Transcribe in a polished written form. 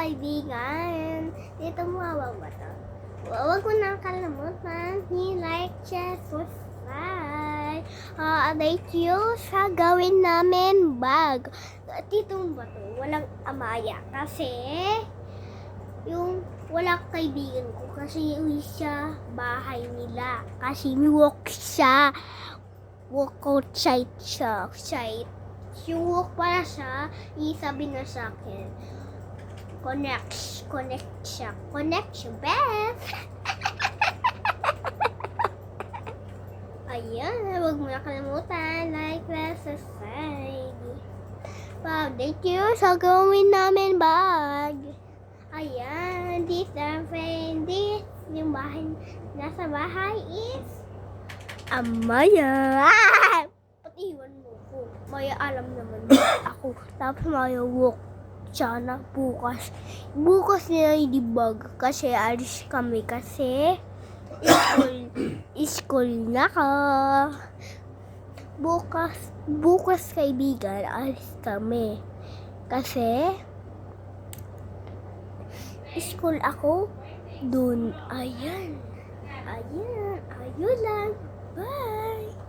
kaibigan. Dito mo hawak ba ito? Huwag mo nang kalimutan. Like, share, subscribe. Update you sa gawin namin bag. Dito mo ba ito? Walang amaya. Kasi, yung wala kaibigan ko. Kasi uwi siya bahay nila. Kasi may walk siya. Walk outside siya. Outside. Yung walk pala siya, isabi na sa akin. Connect siya, best. Ayan, huwag mo na kalimutan, like, subscribe. Pa-update you sa gawin namin bag. Ayan, this friend, this, yung bahay, nasa bahay is, Amaya. Pati iwan mo ko. Maya alam naman ako. Tapos Maya walk siya na bukas. Bukas nila yung bag kasi alis kami kasi school na ka. Bukas kaibigan, alis kami. Kasi school ako dun. Ayan lang. Bye!